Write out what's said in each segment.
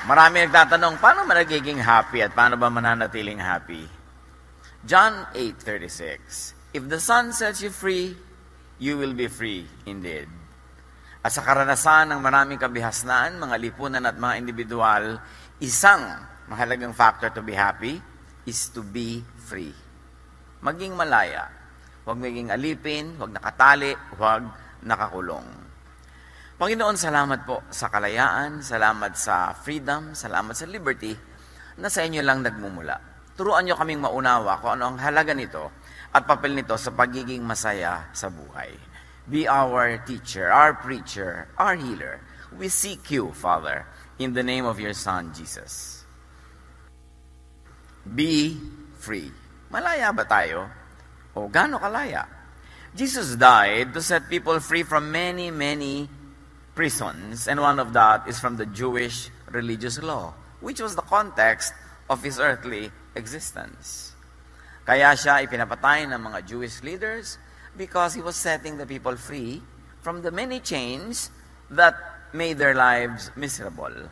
Marami nagtatanong, paano man nagiging happy at paano ba mananatiling happy? John 8:36, if the Son sets you free, you will be free indeed. At sa karanasan ng maraming kabihasnan, mga lipunan at mga individual, isang mahalagang factor to be happy is to be free. Maging malaya. Huwag maging alipin, huwag nakatali, huwag nakakulong. Panginoon, salamat po sa kalayaan, salamat sa freedom, salamat sa liberty na sa inyo lang nagmumula. Turuan niyo kaming maunawa kung ano ang halaga nito at papel nito sa pagiging masaya sa buhay. Be our teacher, our preacher, our healer. We seek you, Father, in the name of your Son, Jesus. Be free. Malaya ba tayo? O gaano kalaya? Jesus died to set people free from many, many prisons, and one of that is from the Jewish religious law, which was the context of his earthly existence. Kaya siya ipinapatay ng mga Jewish leaders because he was setting the people free from the many chains that made their lives miserable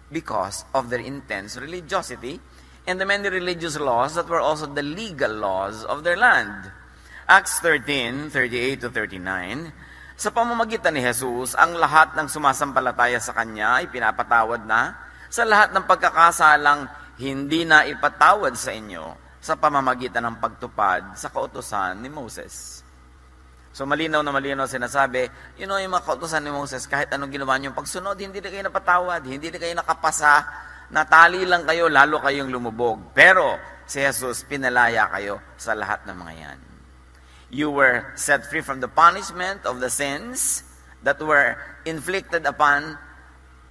because of their intense religiosity and the many religious laws that were also the legal laws of their land. Acts 13:38-39, sa pamamagitan ni Jesus, ang lahat ng sumasampalataya sa Kanya ay pinapatawad na sa lahat ng pagkakasalang hindi na ipatawad sa inyo sa pamamagitan ng pagtupad sa kautusan ni Moses. So malinaw na malinaw sinasabi, yung mga kautusan ni Moses, kahit anong ginawa niyong pagsunod, hindi na kayo napatawad, hindi na kayo nakapasa, natali lang kayo, lalo kayong lumubog. Pero si Jesus, pinalaya kayo sa lahat ng mga yan. You were set free from the punishment of the sins that were inflicted upon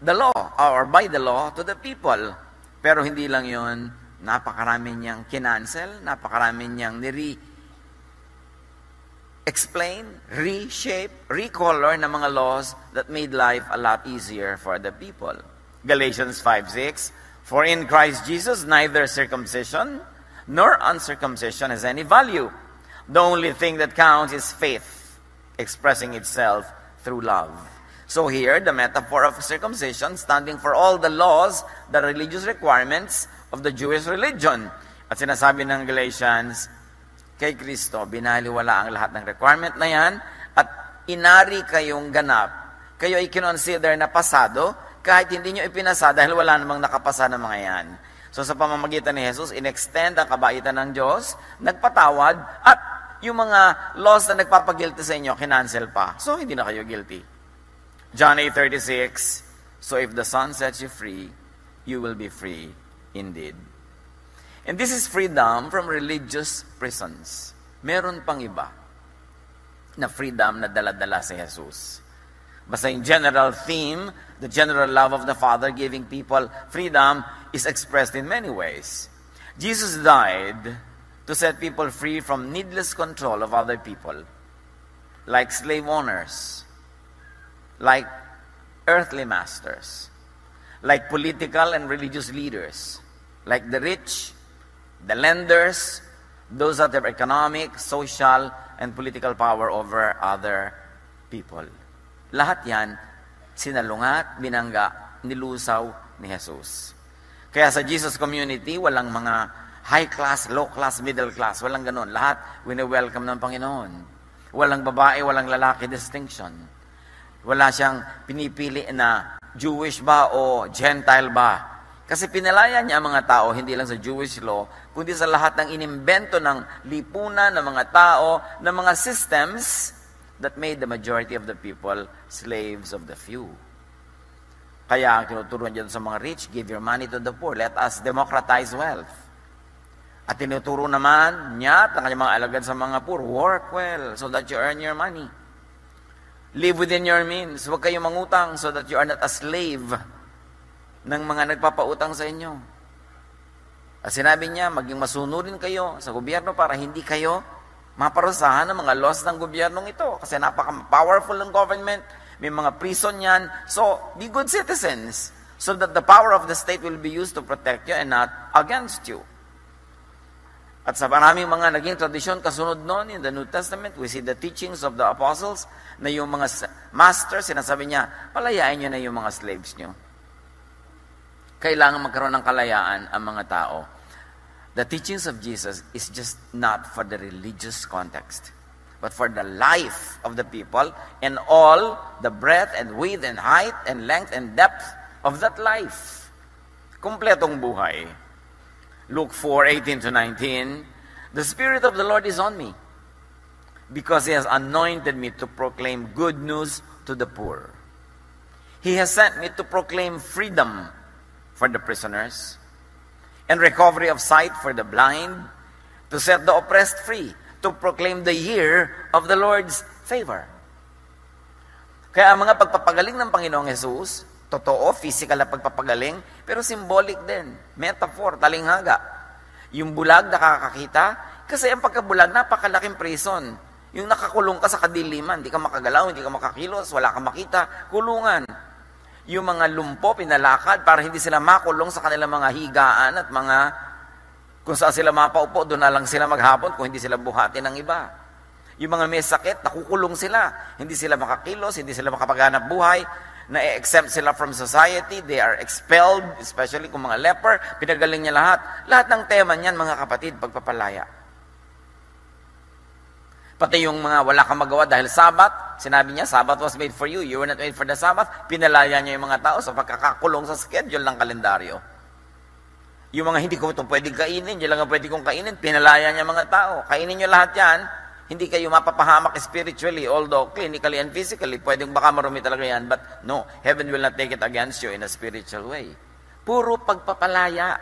the law or by the law to the people. Pero hindi lang yun, napakarami niyang kinancel, napakarami niyang explain, reshape, recolor ng mga laws that made life a lot easier for the people. Galatians 5:6, for in Christ Jesus neither circumcision nor uncircumcision has any value. The only thing that counts is faith, expressing itself through love. So here, the metaphor of circumcision standing for all the laws, the religious requirements of the Jewish religion. At sinasabi ng Galatians, kay Kristo, binaliwala ang lahat ng requirement na yan at inari kayong ganap. Kayo ay kinonsider na pasado kahit hindi nyo ipinasa dahil wala namang nakapasa ng mga yan. So sa pamamagitan ni Jesus, in-extend ang kabaitan ng Diyos, nagpatawad, at yung mga laws na nagpapagilty sa inyo, kinancel pa. So hindi na kayo guilty. John 8:36, so if the Son sets you free, you will be free indeed. And this is freedom from religious prisons. Meron pang iba na freedom na dala-dala si Jesus. Basta yung general theme, the general love of the Father giving people freedom is expressed in many ways. Jesus died to set people free from needless control of other people, like slave owners, like earthly masters, like political and religious leaders, like the rich, the lenders, those that have economic, social, and political power over other people. Lahat yan, sinalungat, binangga, nilusaw ni Jesus. Kaya sa Jesus community, walang mga high class, low class, middle class, walang ganun. Lahat, wini-welcome ng Panginoon. Walang babae, walang lalaki distinction. Wala siyang pinipili na Jewish ba o Gentile ba. Kasi pinalaya niya ang mga tao, hindi lang sa Jewish law, kundi sa lahat ng inimbento ng lipunan, ng mga tao, ng mga systems that made the majority of the people slaves of the few. Kaya ang tinuturuan dyan sa mga rich, give your money to the poor. Let us democratize wealth. At tinuturo naman niya at ang kanyang mga alagad sa mga poor, work well so that you earn your money. Live within your means. Huwag kayong mangutang so that you are not a slave ng mga nagpapautang sa inyo. At sinabi niya, maging masunurin kayo sa gobyerno para hindi kayo maparusahan ng mga laws ng gobyernong ito. Kasi napaka-powerful ng government, may mga prison yan. So, be good citizens so that the power of the state will be used to protect you and not against you. At sa maraming mga naging tradisyon kasunod noon in the New Testament, we see the teachings of the apostles na yung mga masters, sinasabi niya, palayain nyo na yung mga slaves nyo. kailangan magkaroon ng kalayaan ang mga tao. The teachings of Jesus is just not for the religious context, but for the life of the people and all the breadth and width and height and length and depth of that life. Kumpletong buhay. Luke 4:18-19, the Spirit of the Lord is on me, because He has anointed me to proclaim good news to the poor. He has sent me to proclaim freedom for the prisoners, and recovery of sight for the blind, to set the oppressed free, to proclaim the year of the Lord's favor. Kaya ang mga pagpapagaling ng Panginoong Jesus, totoo, physical na pagpapagaling, pero symbolic din, metaphor, talinghaga. Yung bulag nakakakita, kasi ang pagkabulag, napakalaking prison. Yung nakakulong ka sa kadiliman, hindi ka makagalaw, hindi ka makakilos, wala ka makita, kulungan. Yung mga lumpo, pinalakad para hindi sila makulong sa kanilang mga higaan at mga, kung saan sila mapaupo, doon na lang sila maghapon kung hindi sila buhatin ng iba. Yung mga may sakit, nakukulong sila. Hindi sila makakilos, hindi sila makapaghanap buhay, na-exempt sila from society, they are expelled, especially kung mga leper, pinagaling niya lahat. Lahat ng tema niyan, mga kapatid, pagpapalaya. Pati yung mga wala kang magawa dahil Sabat, sinabi niya, Sabat was made for you, you were not made for the Sabbath. Pinalaya niya yung mga tao sa pagkakakulong sa schedule ng kalendaryo. Yung mga hindi ko ito pwedeng kainin, yung lang pwede kong kainin, pinalaya niya mga tao. Kainin niyo lahat yan, hindi kayo mapapahamak spiritually, although clinically and physically, pwedeng baka marumi talaga yan, but no, heaven will not take it against you in a spiritual way. Puro pagpapalaya.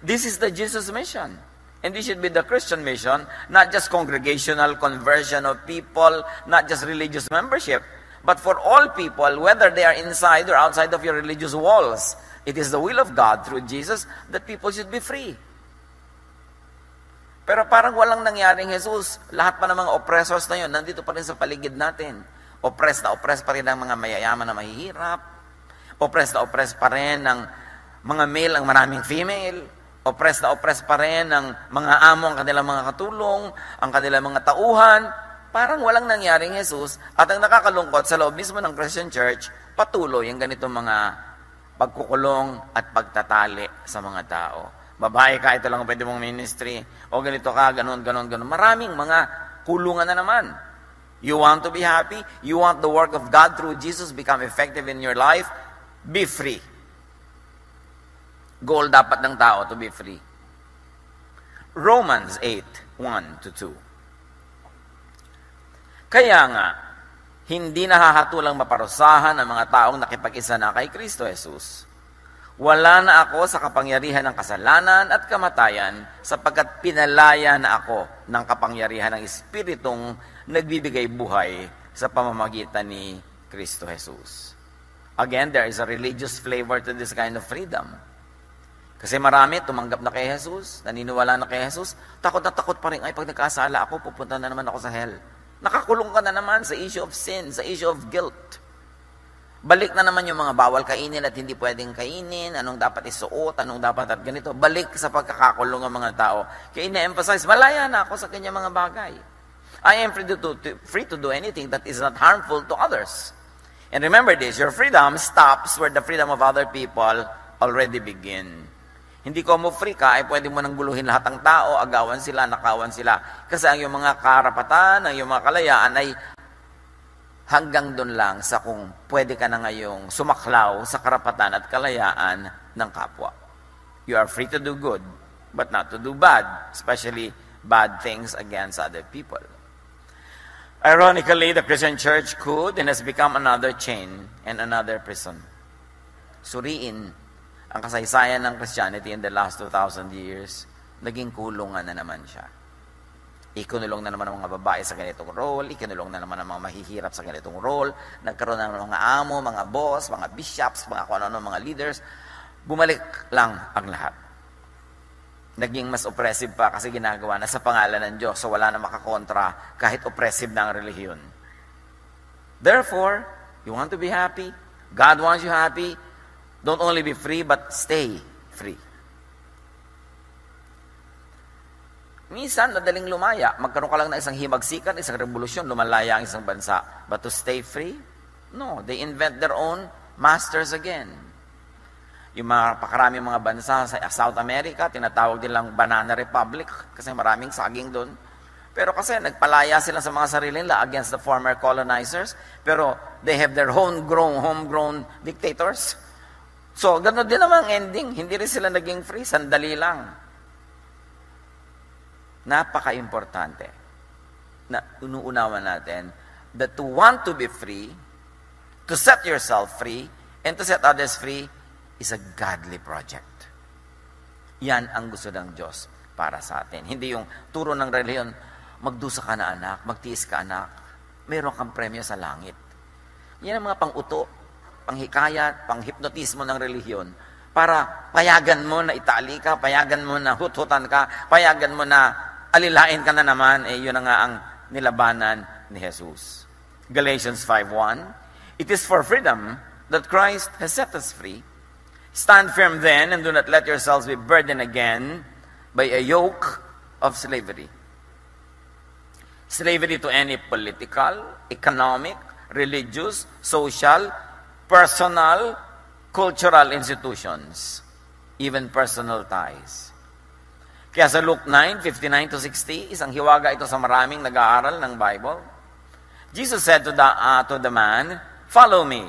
This is the Jesus mission. And this should be the Christian mission, not just congregational conversion of people, not just religious membership, but for all people, whether they are inside or outside of your religious walls. It is the will of God through Jesus that people should be free. Pero parang walang nangyaring Jesus. Lahat pa ng mga oppressors na yun, nandito pa rin sa paligid natin. Oppressed pa rin ng mga mayayaman na mahihirap. Oppressed pa rin ng mga male ang maraming female. Oppressed pa rin ng mga amo ang kanilang mga katulong, ang kanilang mga tauhan. Parang walang nangyaring Jesus. At ang nakakalungkot sa loob mismo ng Christian Church, patuloy ang ganitong mga pagkukulong at pagtatali sa mga tao. Babae ka, ito lang ang pwede mong ministry. O ganito ka, ganun. Maraming mga kulungan na naman. You want to be happy? You want the work of God through Jesus become effective in your life? Be free. Goal dapat ng tao to be free. Romans 8:1-2. Kaya nga, hindi nahahatulang maparusahan ang mga taong nakipag-isa na kay Kristo Jesus. Wala na ako sa kapangyarihan ng kasalanan at kamatayan sapagkat pinalaya na ako ng kapangyarihan ng Espiritong nagbibigay buhay sa pamamagitan ni Kristo Jesus. Again, there is a religious flavor to this kind of freedom. Kasi marami tumanggap na kay Jesus, naniniwala na kay Jesus, takot na takot pa rin, ay pag nagkasala ako, pupunta na naman ako sa hell. Nakakulong ka na naman sa issue of sin, sa issue of guilt. Balik na naman yung mga bawal kainin at hindi pwedeng kainin, anong dapat isuot, anong dapat at ganito. Balik sa pagkakakulong ng mga tao. Kaya ina-emphasize, malaya na ako sa kanya mga bagay. I am free to do anything that is not harmful to others. And remember this, your freedom stops where the freedom of other people already begin. Hindi ko mo free ka, ay pwede mo nang guluhin lahat ng tao, agawan sila, nakawan sila. Kasi ang iyong mga karapatan, ang iyong mga kalayaan ay hanggang doon lang sa kung pwede ka na ngayong sumaklaw sa karapatan at kalayaan ng kapwa. You are free to do good, but not to do bad, especially bad things against other people. Ironically, the Christian church could and has become another chain and another prison. Suriin ang kasaysayan ng Christianity in the last 2,000 years, naging kulungan na naman siya. Ikinulong na naman ang mga babae sa ganitong role, ikinulong na naman ang mga mahihirap sa ganitong role, nagkaroon na ng mga amo, mga boss, mga bishops, mga kung ano mga leaders, bumalik lang ang lahat. Naging mas oppressive pa kasi ginagawa na sa pangalan ng Diyos, so wala na makakontra kahit oppressive na ang relihiyon. Therefore, you want to be happy, God wants you happy, don't only be free, but stay free. Minsan, madaling lumaya. Magkaroon ka lang ng isang himagsikan, isang revolusyon, lumalaya ang isang bansa. But to stay free? No. They invent their own masters again. Yung mga pakaraming mga bansa sa South America, tinatawag nilang Banana Republic kasi maraming saging doon. Pero kasi nagpalaya sila sa mga sarili nila against the former colonizers, pero they have their homegrown dictators. So, gano'n din naman ang ending. Hindi rin sila naging free, sandali lang. Napaka-importante na unuunawa natin that to want to be free, to set yourself free, and to set others free is a godly project. Yan ang gusto ng Diyos para sa atin. Hindi yung turo ng reliyon, magdusa ka na anak, magtiis ka anak, meron kang premyo sa langit. Yan ang mga pang-uto, panghikayat, panghipnotismo ng relihiyon para payagan mo na itali ka, payagan mo na hut-hutan ka, payagan mo na alilain ka na naman, yun na nga ang nilabanan ni Jesus. Galatians 5:1, it is for freedom that Christ has set us free. Stand firm then and do not let yourselves be burdened again by a yoke of slavery. Slavery to any political, economic, religious, social, personal, cultural institutions, even personal ties. Kaya sa Luke 9:59-60, isang hiwaga ito sa maraming nag-aaral ng Bible. Jesus said to the man, "Follow me."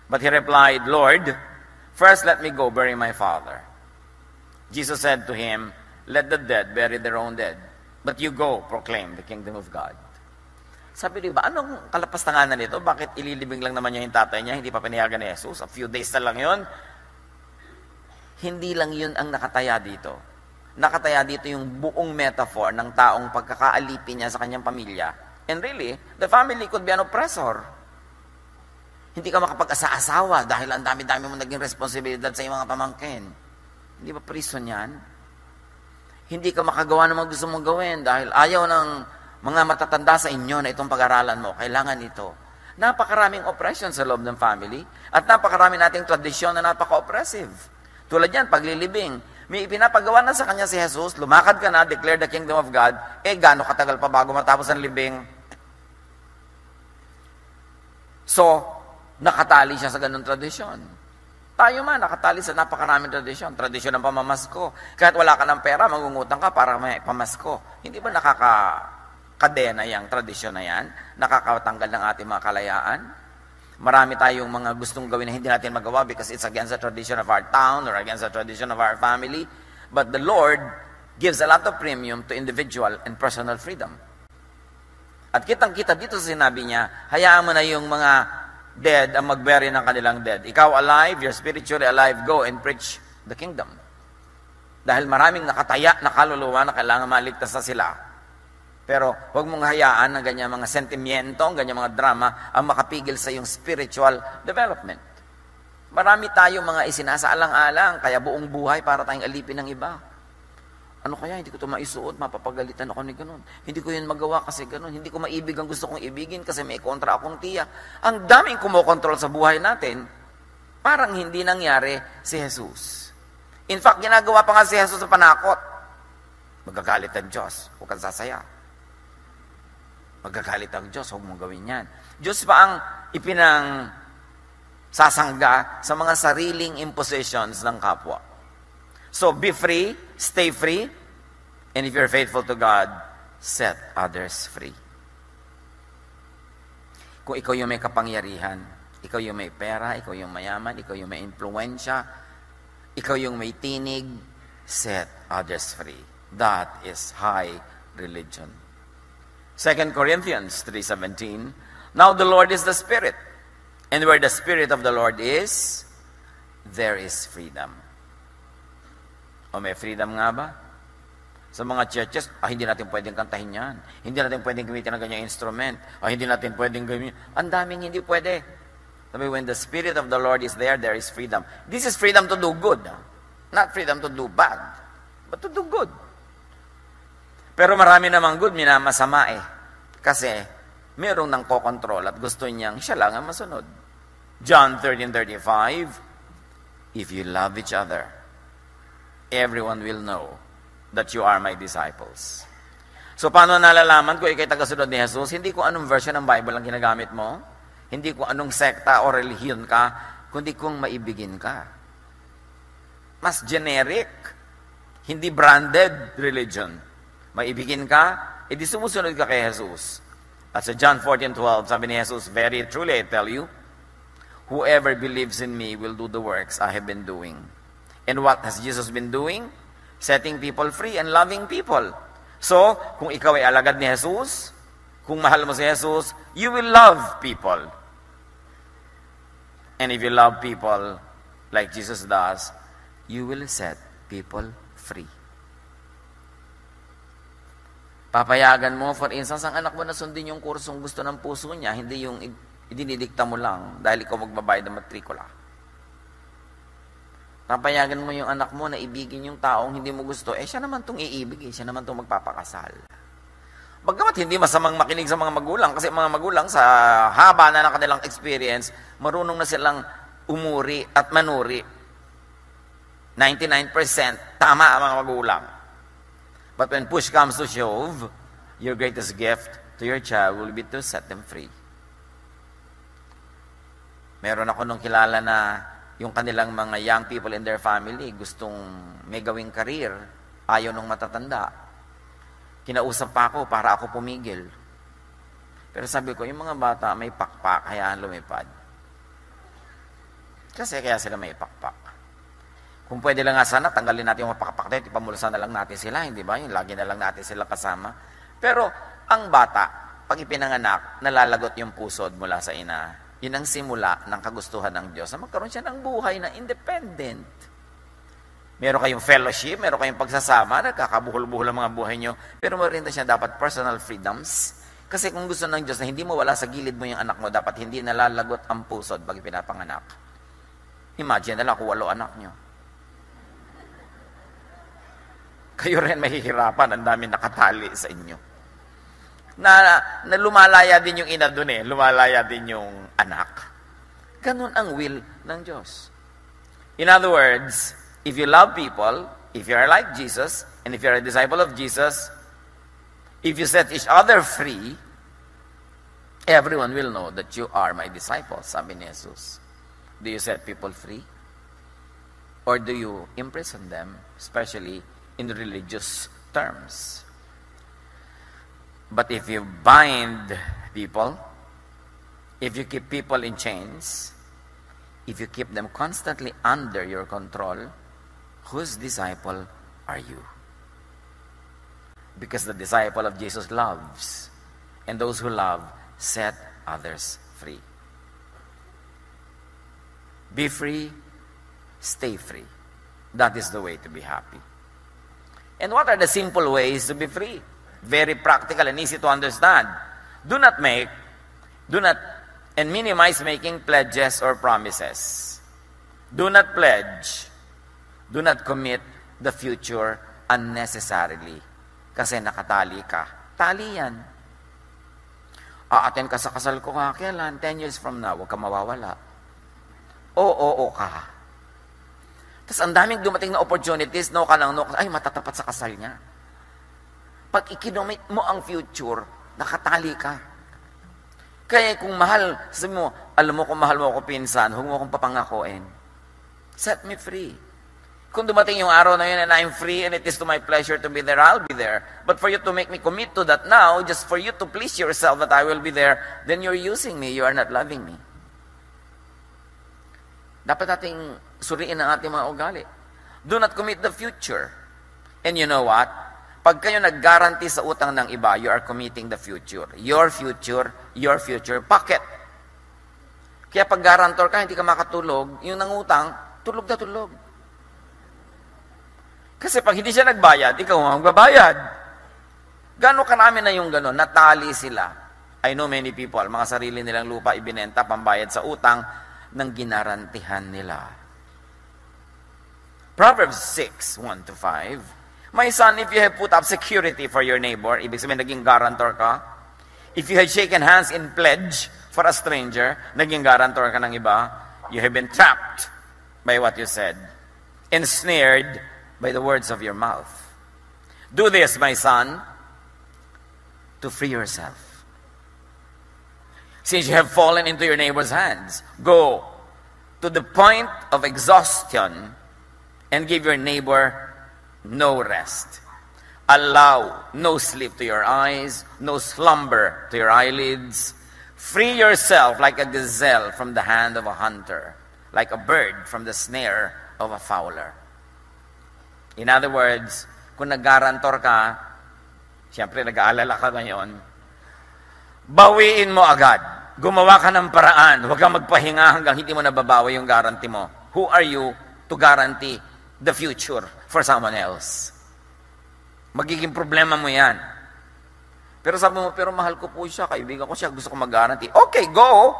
But he replied, "Lord, first let me go bury my father." Jesus said to him, "Let the dead bury their own dead, but you go proclaim the kingdom of God." Sabi diba, anong kalapastanganan nito? Bakit ililibing lang naman niya yung tatay niya? Hindi pa pinayagan ni Jesus? A few days na lang yun? Hindi lang yun ang nakataya dito. Nakataya dito yung buong metaphor ng taong pagkakaalipin niya sa kanyang pamilya. And really, the family could be an oppressor. Hindi ka makapag-asa-asawa dahil ang dami-dami mo naging responsibilidad sa iyong mga pamangkin. Hindi ba prison yan? Hindi ka makagawa ng mga gusto mong gawin dahil ayaw ng mga matatanda sa inyo na itong pag-aralan mo. Kailangan ito. Napakaraming oppression sa loob ng family at napakaraming nating tradisyon na napaka-oppressive. Tulad yan, paglilibing. May ipinapagawa na sa kanya si Jesus, lumakad ka na, declare the kingdom of God, gaano katagal pa bago matapos ang libing? So, nakatali siya sa ganung tradisyon. Tayo man, nakatali sa napakaraming tradisyon. Tradisyon ng pamamasko. Kahit wala ka ng pera, mangungutang ka para may pamasko. Hindi ba nakakakadena yung tradisyon na yan? Nakakatanggal ng ating mga kalayaan? Marami tayong mga gustong gawin na hindi natin magawa because it's against the tradition of our town or against the tradition of our family. But the Lord gives a lot of premium to individual and personal freedom. At kitang-kita dito sa sinabi niya, hayaan mo na yung mga dead ang mag-bury ng kanilang dead. Ikaw alive, you're spiritually alive, go and preach the kingdom. Dahil maraming nakataya na kaluluwa na kailangan maligtas na sila. Pero huwag mong hayaan na ganyan mga sentimiento, ganyan mga drama ang makapigil sa iyong spiritual development. Marami tayong mga isinasaalang-alang, kaya buong buhay para tayong alipin ng iba. Ano kaya, hindi ko ito maisuot, mapapagalitan ako ni ganun. Hindi ko yun magawa kasi ganun. Hindi ko maibig ang gusto kong ibigin kasi may kontra akong tiya. Ang daming kumokontrol sa buhay natin, parang hindi nangyari si Jesus. In fact, ginagawa pa nga si Jesus sa panakot. Magagalit ang Diyos, huwag kang sasaya. Magagalit ang Diyos, huwag mong gawin yan. Diyos pa ang ipinang sasangga sa mga sariling impositions ng kapwa. So, be free, stay free, and if you're faithful to God, set others free. Kung ikaw yung may kapangyarihan, ikaw yung may pera, ikaw yung mayaman, ikaw yung may influensya, ikaw yung may tinig, set others free. That is high religion. 2 Corinthians 3:17, now the Lord is the Spirit, and where the Spirit of the Lord is, there is freedom. O may freedom nga ba? Sa mga churches, hindi natin pwedeng kantahin yan. Hindi natin pwedeng gamitin ng ganyang instrument. Hindi natin pwedeng gamitin. Ang daming hindi pwede. Sabi, when the Spirit of the Lord is there, there is freedom. This is freedom to do good. Not freedom to do bad, but to do good. Pero marami namang good, minamasama Kasi mayroong nang kokontrol at gusto niyang siya lang ang masunod. John 13:35, if you love each other, everyone will know that you are my disciples. So paano nalalaman ko ikay tagasunod ni Jesus? Hindi ko anong version ng Bible ang ginagamit mo. Hindi kung anong sekta o relihiyon ka, kundi kung maibigin ka. Mas generic, hindi branded religion. Maibigin ka, edi sumusunod ka kay Jesus. At sa John 14:12, sabi ni Jesus, very truly I tell you, whoever believes in me will do the works I have been doing. And what has Jesus been doing? Setting people free and loving people. So, kung ikaw ay alagad ni Jesus, kung mahal mo si Jesus, you will love people. And if you love people like Jesus does, you will set people free. Papayagan mo, for instance, ang anak mo na sundin yung kursong gusto ng puso niya, hindi yung idinidikta mo lang dahil ikaw magbabayad ng matrikula. Papayagan mo yung anak mo na ibigin yung taong hindi mo gusto, siya naman itong iibig, siya naman itong magpapakasal. Bagamat hindi masamang makinig sa mga magulang, kasi mga magulang sa haba na ng kanilang experience, marunong na silang umuri at manuri. 99% tama ang mga magulang. But when push comes to shove, your greatest gift to your child will be to set them free. Meron ako nung kilala na yung kanilang mga young people in their family gustong may gawing career, ayaw nung matatanda. Kinausap pa ako para ako pumigil. Pero sabi ko, yung mga bata may pakpak, hayaan lumipad. Kasi kaya sila may pakpak. Kung pwede lang nga sana, tanggalin natin yung pakpak na yun, ipamulasan na lang natin sila, hindi ba? Yung lagi na lang natin sila kasama. Pero ang bata, pag ipinanganak, nalalagot yung pusod mula sa ina. Yun ang simula ng kagustuhan ng Diyos na magkaroon siya ng buhay na independent. Meron kayong fellowship, meron kayong pagsasama, nagkakabuhol-buhol ang mga buhay nyo, pero meron din siya dapat personal freedoms. Kasi kung gusto ng Diyos na hindi mo wala sa gilid mo yung anak mo, dapat hindi nalalagot ang pusod pag pinapanganak. Imagine na lang kung 8 anak nyo. Kayo rin mahihirapan, ang dami nakatali sa inyo. Na lumalaya din yung ina dun lumalaya din yung anak. Ganun ang will ng Diyos. In other words, if you love people, if you are like Jesus, and if you are a disciple of Jesus, if you set each other free, everyone will know that you are my disciples, sabi ni Jesus. Do you set people free? Or do you imprison them, especially in religious terms? But if you bind people, if you keep people in chains, if you keep them constantly under your control, whose disciple are you? Because the disciple of Jesus loves, and those who love set others free. Be free, stay free. That is the way to be happy. And what are the simple ways to be free? Very practical and easy to understand. Do not and minimize making pledges or promises. Do not pledge. Do not commit the future unnecessarily. Kasi nakatali ka. Tali yan. Aaten ka sa kasal ko kailan? 10 years from now, huwag ka mawawala. Oo ka. Tapos ang daming dumating na opportunities, no ka lang, no ka, ay matatapat sa kasal niya. Pag ikinomit mo ang future, nakatali ka. Kaya kung mahal, sabi mo, alam mo kung mahal mo ako pinsan, huwag mo akong papangakuin. Set me free. Kung dumating yung araw na yun and I'm free and it is to my pleasure to be there, I'll be there. But for you to make me commit to that now, just for you to please yourself that I will be there, then you're using me, you are not loving me. Dapat nating suriin ang ating mga ugali. Do not commit the future. And you know what? Pag kayo nag-guarantee sa utang ng iba, you are committing the future. Your future pocket. Kaya pag guarantor ka, hindi ka makatulog, yung nangutang, tulog na tulog. Kasi pag hindi siya nagbayad, ikaw ang magbabayad. Gano'n karami na yung gano'n, natali sila. I know many people, mga sarili nilang lupa ibinenta, pambayad sa utang, ng ginarantihan nila. Proverbs 6, 1-5. My son, if you have put up security for your neighbor, ibig sabihin naging guarantor ka. If you had shaken hands in pledge for a stranger, naging guarantor ka ng iba, you have been trapped by what you said, ensnared by the words of your mouth. Do this, my son, to free yourself. Since you have fallen into your neighbor's hands, go to the point of exhaustion and give your neighbor no rest. Allow no sleep to your eyes, no slumber to your eyelids. Free yourself like a gazelle from the hand of a hunter, like a bird from the snare of a fowler. In other words, kung nag-garantor ka, siyempre nag-aalala ka ngayon, bawiin mo agad. Gumawa ka ng paraan. Huwag kang magpahinga hanggang hindi mo nababawi yung guarantee mo. Who are you to guarantee the future for someone else? Magiging problema mo yan. Pero sabi mo, pero mahal ko po siya, kaibigan ko siya, gusto ko mag-guarantee. Okay, go!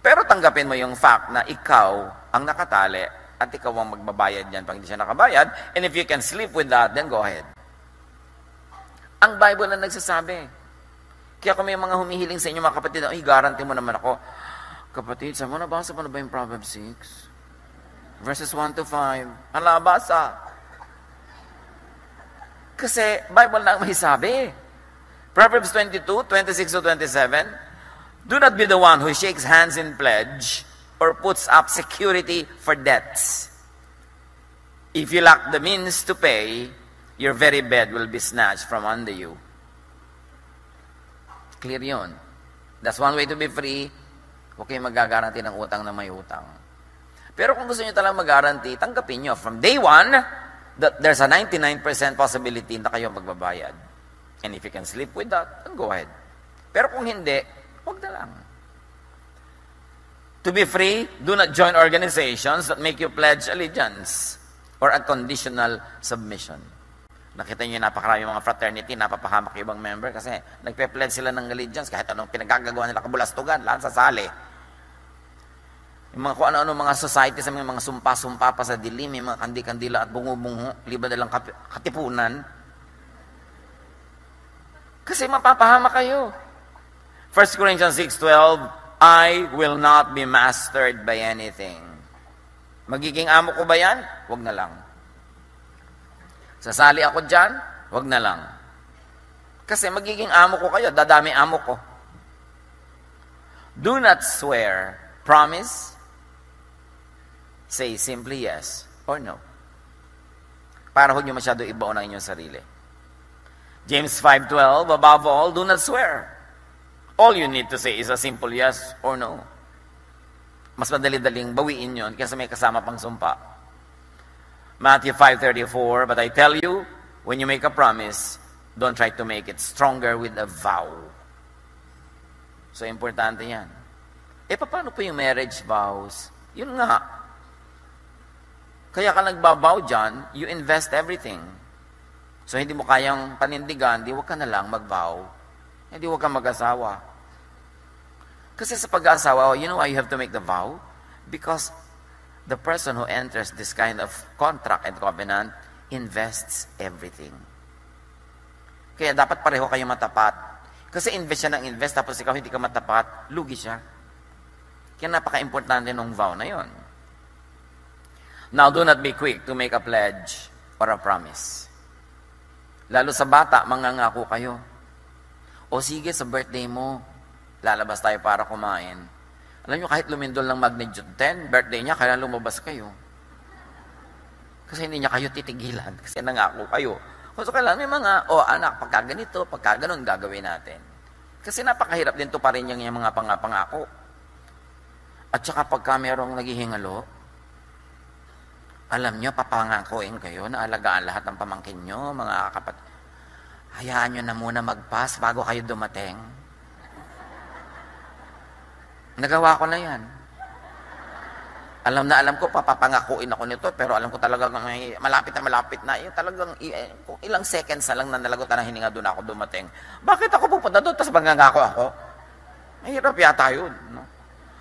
Pero tanggapin mo yung fact na ikaw ang nakatali at ikaw ang magbabayad yan pag hindi siya nakabayad. And if you can sleep with that, then go ahead. Ang Bible na nagsasabi. Kaya kung may mga humihiling sa inyo mga kapatid, ay, guarantee mo naman ako. Kapatid, sabi mo, nabasa mo na ba yung Proverbs 6? Verses 1 to 5. Ang nabasa. Kasi Bible na ang may sabi. Proverbs 22, 26 to 27, do not be the one who shakes hands in pledge or puts up security for debts. If you lack the means to pay, your very bed will be snatched from under you. Clear yun. That's one way to be free. Huwag kayong mag-guarantee ng utang na may utang. Pero kung gusto nyo talagang mag-guarantee, tanggapin nyo from day one that there's a 99% possibility na kayo magbabayad. And if you can sleep with that, then go ahead. Pero kung hindi, huwag na lang. To be free, do not join organizations that make you pledge allegiance or a conditional submission. Nakita niyo napakarami mga fraternity, napapahamak yung ibang member kasi nagpe-pledge sila ng allegiance kahit anong pinagagagawa nila kabulastugan, lahat sasali. Yung mga kung ano-ano mga society sa mga sumpa-sumpa pa sa dilim, may mga kandi-kandila at bungo-bungo, liba na lang katipunan. Kasi mapapahamak kayo. 1 Corinthians 6:12, I will not be mastered by anything. Magiging amo ko ba yan? Huwag na lang. Sasali ako dyan? Huwag na lang. Kasi magiging amo ko kayo, dadami amo ko. Do not swear. Promise. Say simply yes or no. Para huwag nyo masyado ibaon ang inyong sarili. James 5:12, above all, do not swear. All you need to say is a simple yes or no. Mas madali-daling bawiin yun kasi may kasama pang sumpa. Matthew 5:34, but I tell you, when you make a promise, don't try to make it stronger with a vow. So, importante yan. Paano po yung marriage vows? Yun nga. Kaya ka nagbabaw dyan, you invest everything. So, hindi mo kayang panindigan, di wag ka na lang mag-vow. Hindi wag kang mag-asawa. Kasi sa pag-asawa, you know why you have to make the vow? Because the person who enters this kind of contract and covenant invests everything. Kaya dapat pareho kayo matapat. Kasi invest siya ng invest, tapos ikaw hindi ka matapat, lugi siya. Kaya napaka-importante ng vow na yon. Now, do not be quick to make a pledge or a promise. Lalo sa bata, mangangako kayo. O sige, sa birthday mo, lalabas tayo para kumain. Alam nyo, kahit lumindol ng magnitude 10, birthday niya, kaya lumabas kayo. Kasi hindi niya kayo titigilan. Kasi nangako kayo. So, kailangan may mga, anak, pagka ganito, pagka ganun, gagawin natin. Kasi napakahirap din to pa rin yung mga pangako. At saka pagka merong naghihingalo, alam nyo, papangakoin kayo na alagaan lahat ng pamangkin nyo, mga kapatid. Hayaan nyo na muna mag-pass bago kayo dumating. Nagawa ko na yan. Alam ko, papapangakuin ako nito, pero alam ko talagang may malapit na. Yung talagang ilang seconds na lang na nalagutan ng hininga doon ako dumating. Bakit ako pupunta doon, tapos mangangako ako? Mahirap yata yun. No?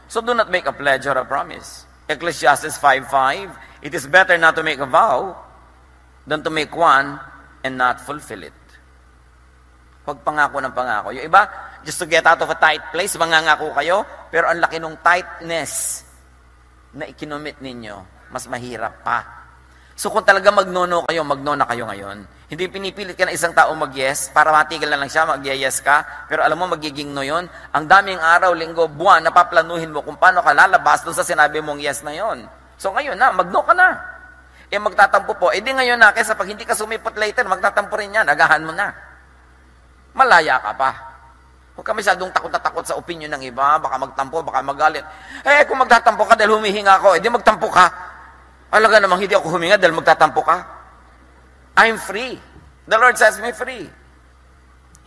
So do not make a pledge or a promise. Ecclesiastes 5:5, it is better not to make a vow than to make one and not fulfill it. Huwag pangako ng pangako. Yung iba, just to get out of a tight place, mangangako kayo, pero ang laki ng tightness na ikinomit ninyo, mas mahirap pa. So kung talaga magno-no kayo, magno na kayo ngayon. Hindi pinipilit ka na isang tao mag-yes para matigil na lang siya, mag-yes ka. Pero alam mo, magiging no yun. Ang daming araw, linggo, buwan, napaplanuhin mo kung paano ka lalabas doon sa sinabi mong yes na yon. So ngayon na, mag-no ka na. Magtatampo po. Di ngayon na, kaysa pag hindi ka sumipot later, magtatampo rin yan, agahan mo na. Malaya ka pa. Huwag ka masyadong takot na takot sa opinion ng iba, baka magtampo, baka magalit. Kung magtatampo ka dahil humihinga ako, di magtampo ka. Alaga namang hindi ako huminga dahil magtatampo ka. I'm free. The Lord says me free.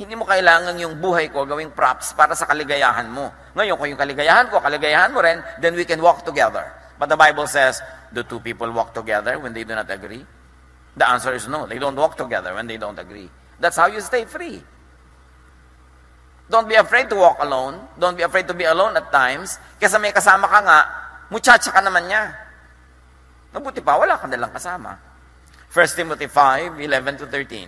Hindi mo kailangan yung buhay ko gawing props para sa kaligayahan mo. Ngayon, kung yung kaligayahan ko, kaligayahan mo rin, then we can walk together. But the Bible says, do two people walk together when they do not agree? The answer is no. They don't walk together when they don't agree. That's how you stay free. Don't be afraid to walk alone. Don't be afraid to be alone at times. Kasi may kasama ka nga, muchacha ka naman niya. Mabuti pa, wala ka nalang kasama. 1 Timothy 5:11-13.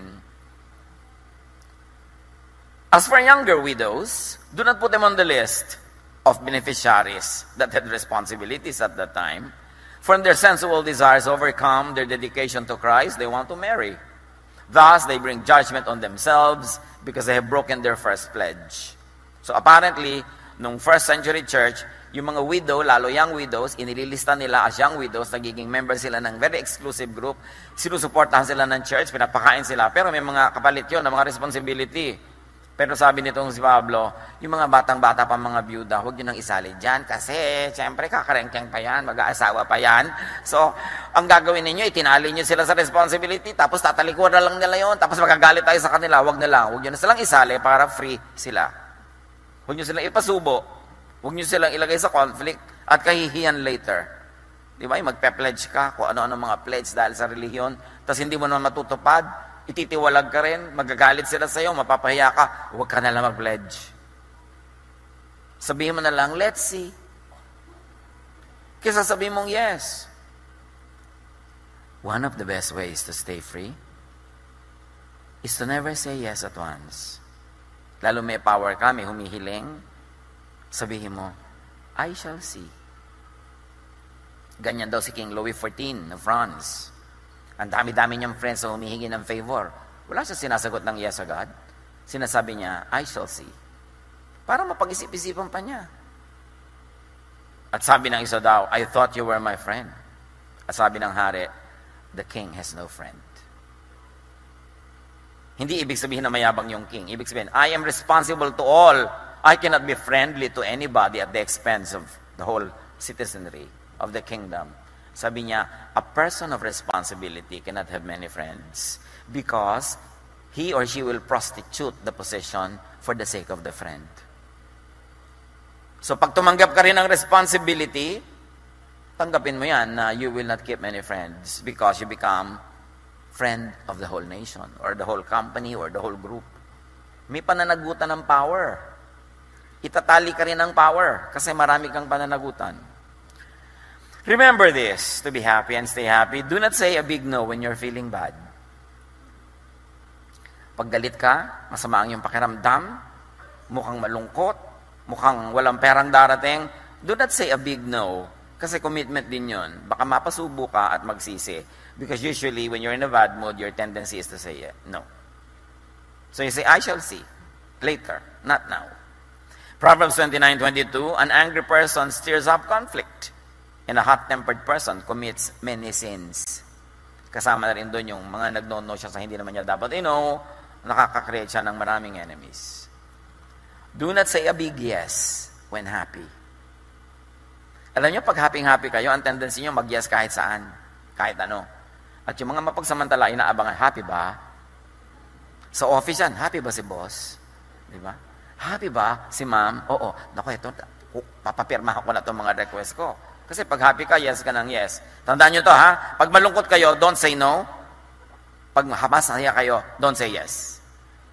As for younger widows, do not put them on the list of beneficiaries that had responsibilities at that time. For their sensual desires overcome their dedication to Christ, they want to marry. Thus, they bring judgment on themselves because they have broken their first pledge. So apparently, nung first century church, yung mga widow, lalo young widows, inililista nila as young widows, nagiging member sila ng very exclusive group, sinusuportahan sila ng church, pinapakain sila, pero may mga kapalit yun, ng mga responsibility. Pero sabi nitong si Pablo, yung mga batang-bata pa mga byuda, huwag nyo nang isali dyan kasi, siyempre, kakarengkeng pa yan, mag-aasawa pa yan. So, ang gagawin ninyo, itinali nyo sila sa responsibility, tapos tatalikuran na lang nila yun, tapos magagalit tayo sa kanila, huwag na lang. Huwag nyo na silang isali para free sila. Huwag nyo silang ipasubo. Huwag nyo silang ilagay sa conflict at kahihiyan later. Di ba? Magpe-pledge ka kung ano-ano mga pledge dahil sa relihiyon, tapos hindi mo naman matutupad, ititiwalag ka rin, magagalit sila sa'yo, mapapahiya ka, huwag ka na lang mag-pledge. Sabihin mo na lang, let's see. Kesa sabihin mong yes. One of the best ways to stay free is to never say yes at once. Lalo may power ka, may humihiling, sabihin mo, I shall see. Ganyan daw si King Louis XIV of France. Ang dami-dami niyang friends na humihingi ng favor. Wala siya sinasagot ng yes agad. Sinasabi niya, I shall see. Para mapag-isip-isipan pa niya. At sabi ng isa daw, I thought you were my friend. At sabi ng hari, the king has no friend. Hindi ibig sabihin na mayabang yung king. Ibig sabihin, I am responsible to all. I cannot be friendly to anybody at the expense of the whole citizenry of the kingdom. Sabi niya, a person of responsibility cannot have many friends because he or she will prostitute the position for the sake of the friend. So pag tumanggap ka rin ng responsibility, tanggapin mo yan na you will not keep many friends because you become friend of the whole nation or the whole company or the whole group. May pananagutan ng power. Itatali ka rin ng power kasi marami kang pananagutan. Remember this, to be happy and stay happy. Do not say a big no when you're feeling bad. Pag galit ka, masama ang iyong pakiramdam, mukhang malungkot, mukhang walang perang darating, do not say a big no. Kasi commitment din yun. Baka mapasubo ka at magsisi. Because usually, when you're in a bad mood, your tendency is to say no. So you say, I shall see. Later, not now. Proverbs 29:22, an angry person stirs up conflict. And a hot-tempered person commits many sins. Kasama na rin doon yung mga nagno-no siya sa hindi naman niya dapat nakaka-create siya ng maraming enemies. Do not say a big yes when happy. Alam niyo, pag happy-happy kayo, ang tendency niyo mag-yes kahit saan, kahit ano. At yung mga mapagsamantala, inaabangan, happy ba? Sa office yan, happy ba si boss? Di ba? Happy ba si ma'am? Oo. Naku, ito, papapirma ko na itong mga request ko. Kasi pag happy ka, yes ka ng yes. Tandaan nyo to, ha? Pag malungkot kayo, don't say no. Pag masaya kayo, don't say yes.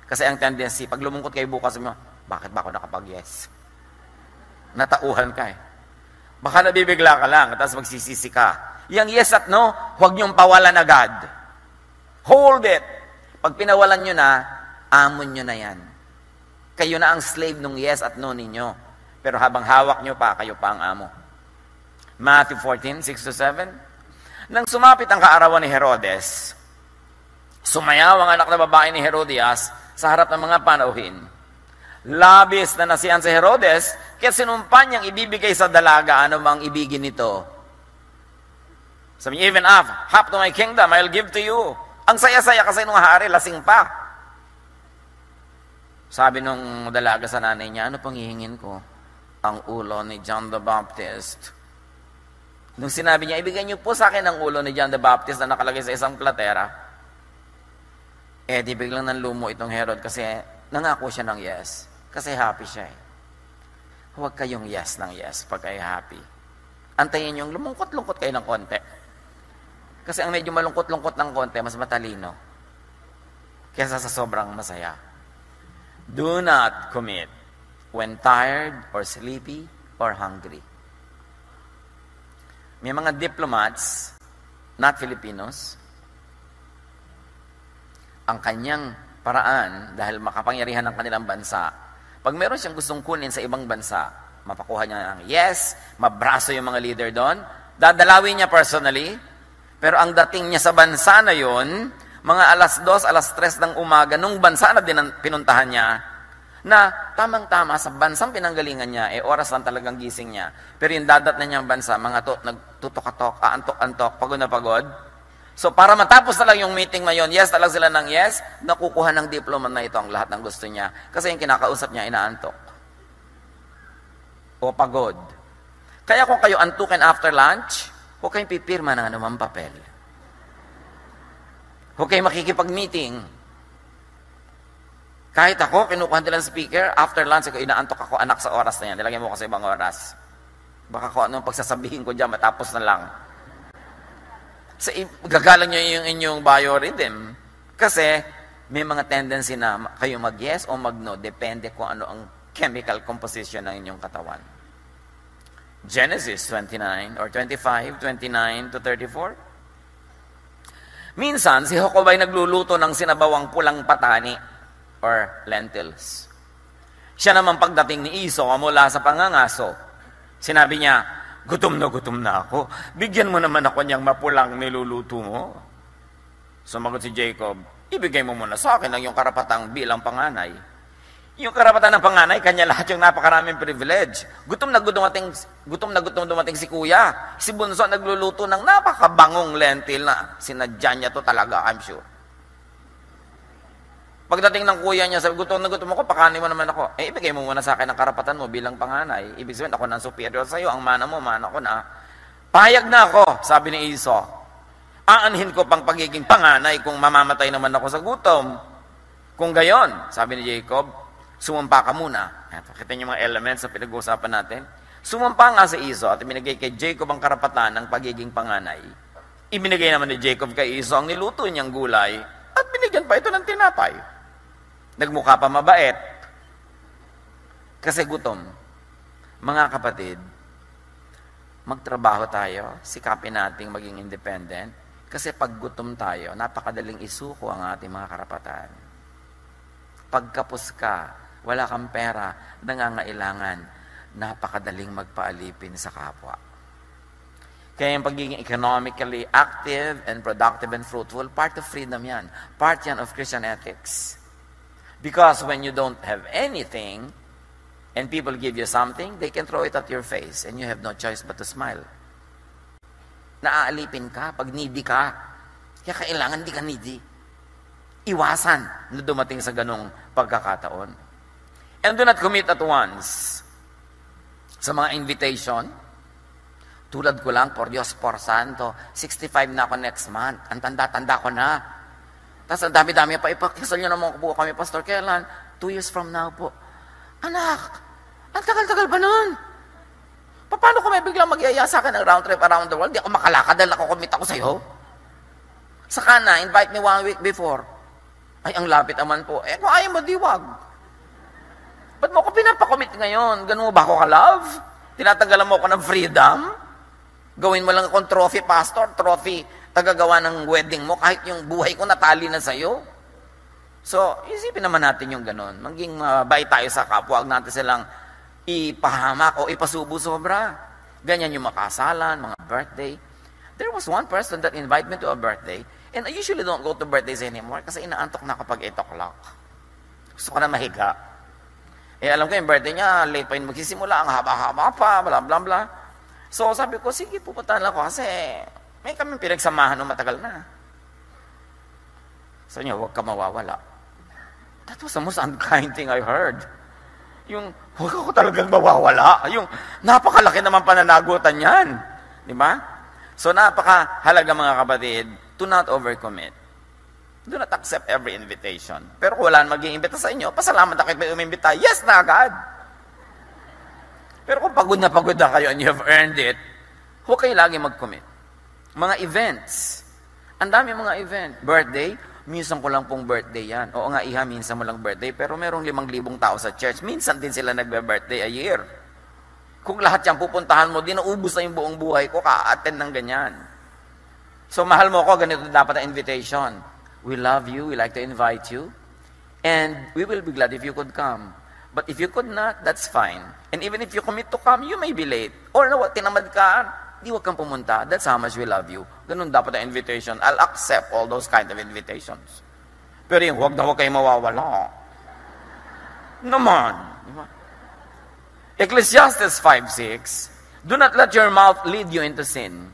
Kasi ang tendency, pag lumungkot kayo bukas mo, bakit ba ako nakapag-yes? Natauhan ka eh. Baka nabibigla ka lang, tapos magsisisi ka. Yang yes at no, huwag niyong pawalan agad. Hold it. Pag pinawalan nyo na, amon nyo na yan. Kayo na ang slave ng yes at no ninyo. Pero habang hawak nyo pa, kayo pa ang amo. Matthew 14:6-7. Nang sumapit ang kaarawan ni Herodes, sumayaw ang anak na babae ni Herodias sa harap ng mga panauhin. Labis na nasiyan si Herodes, kaya sinumpa niyang ibibigay sa dalaga ano mang ibigin nito. Sabi niya, even half to my kingdom, I'll give to you. Ang saya-saya kasi nung hari, lasing pa. Sabi nung dalaga sa nanay niya, ano pang hihingin ko? Ang ulo ni John the Baptist. Nung sinabi niya, ibigay niyo po sa akin ang ulo ni John the Baptist na nakalagay sa isang platera, di biglang nanlumo itong Herod kasi nangako siya ng yes. Kasi happy siya eh. Huwag kayong yes ng yes pag kayo happy. Antayin yung lumungkot-lungkot kayo ng konti. Kasi ang medyo malungkot-lungkot ng konti, mas matalino. Kesa sa sobrang masaya. Do not commit when tired or sleepy or hungry. May mga diplomats, not Filipinos, ang kanyang paraan, dahil makapangyarihan ng kanilang bansa, pag meron siyang gustong kunin sa ibang bansa, mapakuha niya ng yes, mabraso yung mga leader doon, dadalawin niya personally, pero ang dating niya sa bansa na yun, mga alas 2, alas 3 ng umaga, nung bansa na pinuntahan niya, na tamang-tama sa bansang pinanggalingan niya, oras lang talagang gising niya. Pero yung dadat na niyang bansa, mga nagtutok-atok, aantok-antok, pagod na pagod. So para matapos na lang yung meeting na yun, yes talagang sila ng yes, nakukuha ng diploma na ito ang lahat ng gusto niya. Kasi yung kinakausap niya, inaantok. O pagod. Kaya kung kayo antukin after lunch, huwag kayong pipirma ng anumang papel. Huwag kayong makikipag-meeting. Kahit ako, kinukuha nila ng speaker, after lunch, ako inaantok ako, anak sa oras na yan. Nilagay mo ko sa ibang oras. Baka kung anong pagsasabihin ko dyan, matapos na lang. So, gagalang nyo yung inyong biorhythm. Kasi, may mga tendency na kayo mag-yes o mag-no. Depende kung ano ang chemical composition ng inyong katawan. Genesis 29 or 25, 29 to 34. Minsan, si Jacob ay nagluluto ng sinabawang pulang patani or lentils. Siya naman pagdating ni Esau mula sa pangangaso, sinabi niya, gutom na ako. Bigyan mo naman ako niyang mapulang niluluto mo. Sumagot si Jacob, ibigay mo muna sa akin ang iyong karapatang bilang panganay. Yung karapatan ng panganay, kanya lahat yung napakaraming privilege. Gutom na gutom dumating si kuya. Si Bunso nagluluto ng napakabangong lentil na sinadya niya to talaga, I'm sure. Pagdating ng kuya niya, sabi, gutom na gutom ako, pakanin mo naman ako. Ibigay mo muna sa akin ang karapatan mo bilang panganay. Ibig sabihin, ako nang superior sa iyo, ang mana mo, mana ko na. Payag na ako, sabi ni Esau. Aanhin ko pang pagiging panganay kung mamamatay naman ako sa gutom. Kung gayon, sabi ni Jacob, sumumpa ka muna. Pakita niyo mga elements na pinag-uusapan natin. Sumumpa nga si Esau at ibinigay kay Jacob ang karapatan ng pagiging panganay. Ibinigay naman ni Jacob kay Esau ang niluto niyang gulay at binigyan pa ito ng tinapay. Nagmukha pa mabait. Kasi gutom. Mga kapatid, magtrabaho tayo, sikapin nating maging independent, kasi pag gutom tayo, napakadaling isuko ang ating mga karapatan. Pagkapos ka, wala kang pera, nangangailangan, napakadaling magpaalipin sa kapwa. Kaya yung pagiging economically active and productive and fruitful, part of freedom yan. Part yan of Christian ethics. Because when you don't have anything, and people give you something, they can throw it at your face, and you have no choice but to smile. Naaalipin ka, pag needy ka, kaya kailangan di ka needy. Iwasan na dumating sa ganong pagkakataon. And do not commit at once sa mga invitation. Tulad ko lang, por Dios, por Santo, 65 na ako next month. Ang tanda-tanda ko na. Tapos ang dami-dami pa, ipakisal nyo naman po kami, Pastor, kailan? 2 years from now po. Anak, ang tagal-tagal ba nun? Paano kung may biglang magyaya sa akin ng round trip around the world? Di ako makalakad dahil nakakomit ako sa'yo. Saka na, invite me 1 week before. Ay, ang lapit naman po. Kung ayaw mo, diwag. Ba't mo ko pinapakomit ngayon? Ganun mo ba ako ka-love? Tinatanggalan mo ako ng freedom? Gawin mo lang akong trophy, pastor, trophy, tagagawa ng wedding mo, kahit yung buhay ko natali na sa'yo. So, isipin naman natin yung ganun. Maging mabait tayo sa kapwa, huwag natin silang ipahamak o ipasubo sobra. Ganyan yung makasalan, mga birthday. There was one person that invited me to a birthday, and I usually don't go to birthdays anymore kasi inaantok na kapag 8 o'clock. Gusto ko na mahiga. Alam ko yung birthday niya, late pa yun magsisimula, ang haba-haba pa, bla bla bla. So sabi ko, sige, pupuntahan lang ko kasi may kami pinagsamahan ng matagal na. Sabi niya, huwag ka mawawala. That was the most unkind thing I heard. Yung, huwag ako talagang mawawala. Yung, napakalaki naman pananagutan yan. Di ba? So, napakahalaga mga kapatid, to not overcommit. Do not accept every invitation. Pero kung wala mag-iimbita sa inyo, pasalamat na kayo may umimbita. Yes na agad. Pero kung pagod na kayo and you have earned it, huwag kayo lagi mag-commit. Mga events. Ang dami mga event. Birthday, minsan ko lang pong birthday yan. Oo nga, iha, minsan mo lang birthday. Pero merong 5,000 tao sa church. Minsan din sila nagbe-birthday a year. Kung lahat yan pupuntahan mo, di naubos na yung buong buhay ko, ka-attend ng ganyan. So, mahal mo ko, ganito dapat ang invitation. We love you, we like to invite you, and we will be glad if you could come. But if you could not, that's fine. And even if you commit to come, you may be late. Or tinamad ka, di wag kang pumunta. That's how much we love you. Ganun dapat ang invitation. I'll accept all those kind of invitations. Pero yung huwag kayo mawawala. Naman. Diba? Ecclesiastes 5:6, do not let your mouth lead you into sin.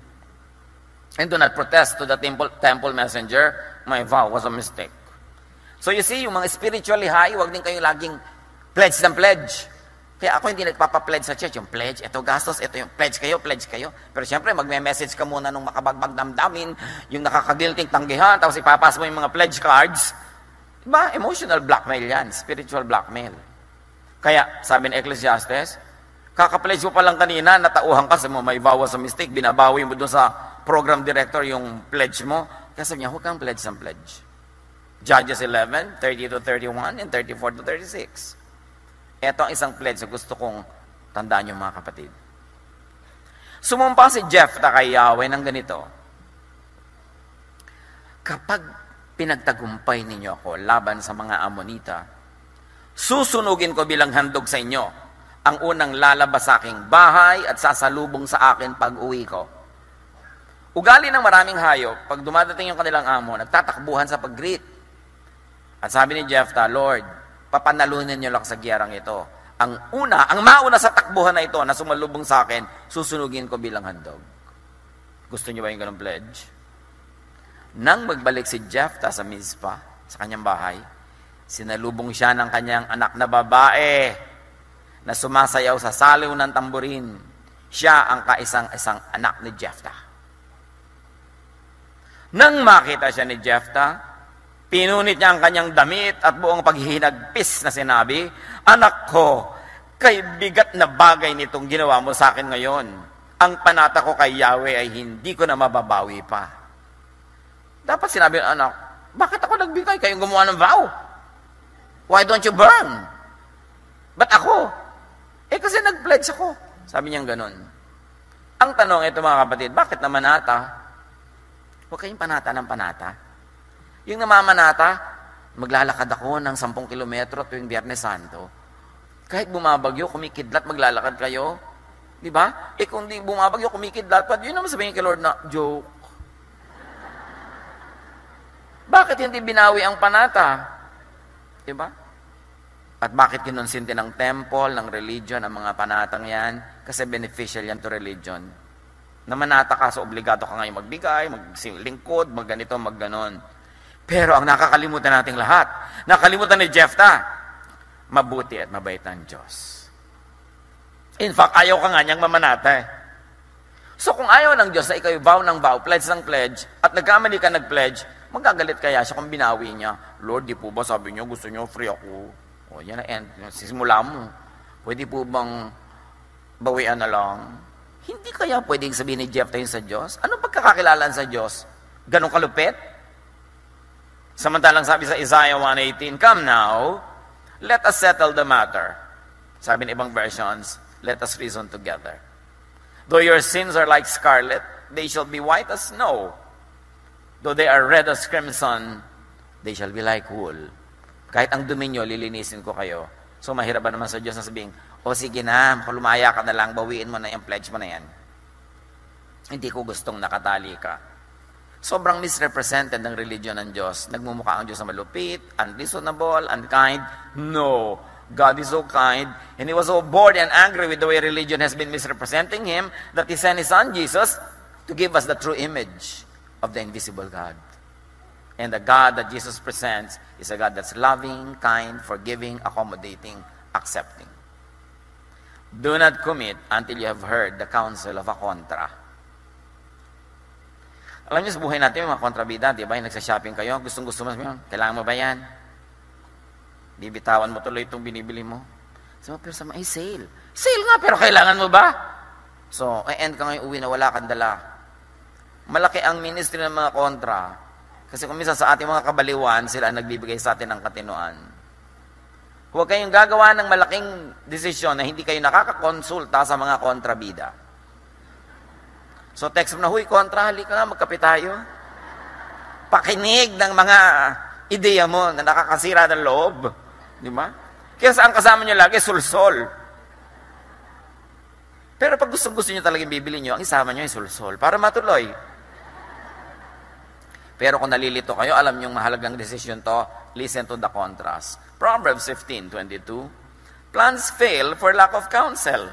And do not protest to the temple messenger, my vow was a mistake. So you see, yung mga spiritually high, huwag din kayo laging pledge ng pledge. Kaya ako hindi nagpapa-pledge sa church. Yung pledge, ito gastos, ito yung pledge kayo. Pero siyempre, magme-message ka muna nung makabagbag damdamin, yung nakakagilting tanggihan, tapos ipapas mo yung mga pledge cards. Diba? Emotional blackmail yan. Spiritual blackmail. Kaya, sabi ni Ecclesiastes, kaka-pledge mo pa lang kanina, natauhan ka sa mo, may bawas sa mistake, binabawi mo doon sa program director yung pledge mo. Kaya sabi niya, huwag kang pledge ng pledge. Judges 11, 30-31, and 34-36. Ito ang isang pledge na gusto kong tandaan yung mga kapatid. Sumumpa si Jephthah kay Yahweh ng ganito, kapag pinagtagumpay ninyo ako laban sa mga Amonita, susunugin ko bilang handog sa inyo ang unang lalabas sa aking bahay at sasalubong sa akin pag-uwi ko. Ugali ng maraming hayop, pag dumadating yung kanilang amo, nagtatakbuhan sa pag-greet. At sabi ni Jephthah, Lord, papanalunin niyo lang sa giyarang ito. Ang mauna sa takbuhan na ito na sumalubong sa akin, susunugin ko bilang handog. Gusto niyo ba yung ganong pledge? Nang magbalik si Jephthah sa Mizpah, sa kanyang bahay, sinalubong siya ng kanyang anak na babae na sumasayaw sa saliw ng tamburin. Siya ang kaisang-isang anak ni Jephthah. Nang makita siya ni Jephthah, pinunit niya ang kanyang damit at buong paghihinagpis na sinabi, anak ko, kay bigat na bagay nitong ginawa mo sa akin ngayon. Ang panata ko kay Yahweh ay hindi ko na mababawi pa. Dapat sinabi ng anak, bakit ako nagbigay? Kayong gumawa ng vow. Why don't you burn? Ba't ako? Kasi nag-pledge ako. Sabi niyang ganun. Ang tanong ito mga kapatid, bakit naman ata? Huwag kayong panata ng panata. Yung namamanata, maglalakad ako ng 10 kilometro tuwing Biyernes Santo. Kahit bumabagyo, kumikidlat, maglalakad kayo. Di ba? Kung di bumabagyo, kumikidlat, yun naman sabihin kay Lord na, joke. Bakit hindi binawi ang panata? Di ba? At bakit kinonsinti ng temple, ng religion, ang mga panatang yan? Kasi beneficial yan to religion. Namanata ka, so obligado ka ngayon magbigay, maglingkod, magganito, magganon. Pero ang nakakalimutan nating lahat, nakalimutan ni Jephthah, mabuti at mabait ang Diyos. In fact, ayaw ka nga niyang mamanata eh. So kung ayaw ng Diyos na ikaw vow ng vow, pledge ng pledge, at nagkamali ka nag-pledge, magagalit kaya siya kung binawi niya, Lord, di po ba sabi niyo, gusto niyo free ako? O yan na end, sisimula mo. Pwede po bang bawian na lang? Hindi kaya pwedeng sabihin ni Jephthah yun sa Diyos? Anong pagkakakilalan sa Diyos? Ganong kalupit? Samantalang sabi sa Isaiah 1:18, come now, let us settle the matter. Sabi ng ibang versions, let us reason together. Though your sins are like scarlet, they shall be white as snow. Though they are red as crimson, they shall be like wool. Kahit ang dumi nyo, lilinisin ko kayo. So mahirap ba naman sa Diyos na sabihin, o sige na, lumaya ka na lang, bawiin mo na yung pledge mo na yan. Hindi ko gustong nakatali ka. Sobrang misrepresented ng religion ng Diyos. Nagmumukha ang Diyos na malupit, unreasonable, unkind. No. God is so kind, and He was so bored and angry with the way religion has been misrepresenting Him that He sent His Son, Jesus, to give us the true image of the invisible God. And the God that Jesus presents is a God that's loving, kind, forgiving, accommodating, accepting. Do not commit until you have heard the counsel of a contra. Alam niyo sa buhay natin, yung mga kontrabida, di ba? Yung nagsashopping kayo, gustong-gusto mo, kailangan mo ba yan? Bibitawan mo tuloy itong binibili mo. So, pero sa mga, sale. Sale nga, pero kailangan mo ba? So, end ka ngayon uwi na wala kang dala. Malaki ang ministry ng mga kontra. Kasi kung minsan sa ating mga kabaliwan, sila ang nagbibigay sa atin ng katinoan. Huwag kayong gagawa ng malaking desisyon na hindi kayo nakakakonsulta sa mga kontrabida. So, text mo na, huy, kontra, halika nga, magkape tayo. Pakinig ng mga ideya mo na nakakasira ng loob. Di ba? Kaya saan kasama nyo lagi? Sulsol. Pero pag gusto nyo talagang bibili nyo, ang isama nyo ay sulsol para matuloy. Pero kung nalilito kayo, alam nyo mahalagang decision to, listen to the contrast. Proverbs 15:22, plans fail for lack of counsel,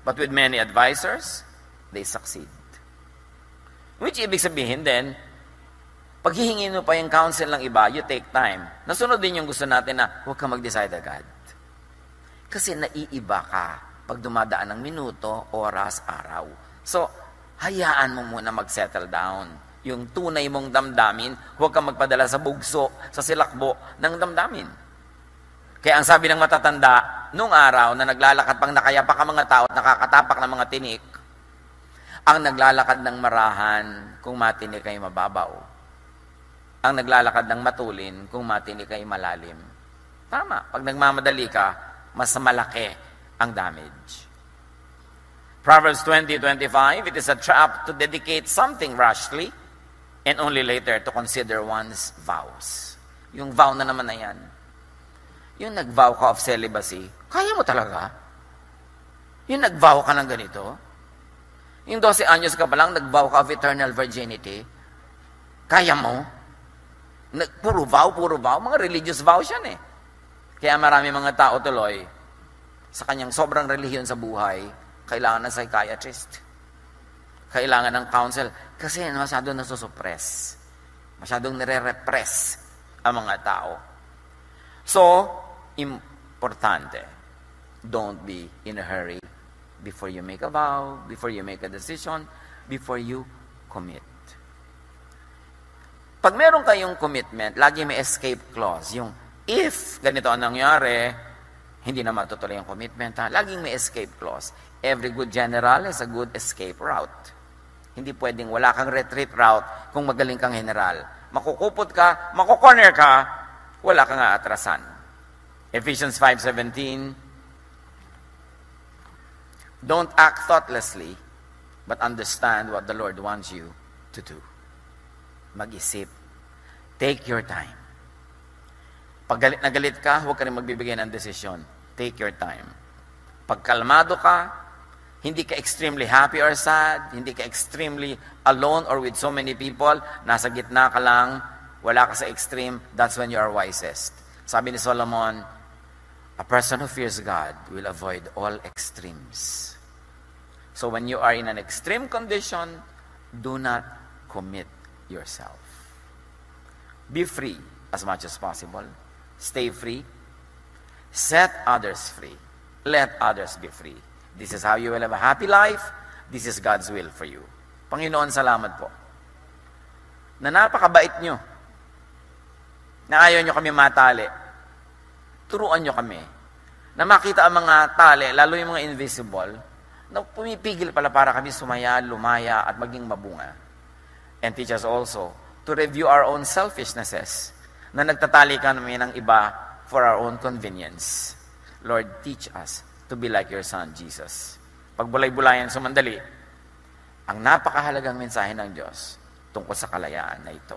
but with many advisors, they succeed. Which ibig sabihin din, pag hihingin mo pa yung counsel ng iba, you take time. Nasunod din yung gusto natin na huwag kang mag-decide agad. Kasi naiiba ka pag dumadaan ng minuto, oras, araw. So, hayaan mo muna mag-settle down. Yung tunay mong damdamin, huwag kang magpadala sa bugso, sa silakbo ng damdamin. Kaya ang sabi ng matatanda, nung araw na naglalakad pang nakayapa ka mga tao at nakakatapak ng mga tinik, ang naglalakad ng marahan, kung matinik ay mababaw. Ang naglalakad ng matulin, kung matinik ay malalim. Tama. Pag nagmamadali ka, mas malaki ang damage. Proverbs 20:25, it is a trap to dedicate something rashly and only later to consider one's vows. Yung vow na naman na yan. Yung nag-vow ka of celibacy, kaya mo talaga? Yung nag-vow ka ng ganito? Yung 12 anyos ka pa lang, nag-vow ka of eternal virginity, kaya mo? Puro vow, mga religious vows yan eh. Kaya marami mga tao tuloy, sa kanyang sobrang relihiyon sa buhay, kailangan ng psychiatrist. Kailangan ng counsel. Kasi masyadong nasusupress. Masyadong nire-repress ang mga tao. So, importante, don't be in a hurry before you make a vow, before you make a decision, before you commit. Pag meron kayong commitment, lagi may escape clause. Yung if ganito ang nangyari, hindi na matutuloy ang commitment. Laging may escape clause. Every good general has a good escape route. Hindi pwedeng wala kang retreat route kung magaling kang general. Makukupot ka, makukorner ka, wala kang aatrasan. Ephesians 5:17, don't act thoughtlessly, but understand what the Lord wants you to do. Mag-isip. Take your time. Pag galit na galit ka, huwag ka rin magbibigay ng desisyon. Take your time. Pag kalmado ka, hindi ka extremely happy or sad, hindi ka extremely alone or with so many people, nasa gitna ka lang, wala ka sa extreme, that's when you are wisest. Sabi ni Solomon, a person who fears God will avoid all extremes. So when you are in an extreme condition, do not commit yourself. Be free as much as possible. Stay free. Set others free. Let others be free. This is how you will have a happy life. This is God's will for you. Panginoon, salamat po na napakabait nyo, na ayaw nyo kami matali. Turuan nyo kami na makita ang mga tali, lalo yung mga invisible, na pumipigil pala para kami sumaya, lumaya, at maging mabunga. And teach us also to review our own selfishnesses, na nagtatali kami ng iba for our own convenience. Lord, teach us to be like your Son, Jesus. Pagbulay-bulayan sumandali, ang napakahalagang mensahe ng Diyos tungkol sa kalayaan na ito.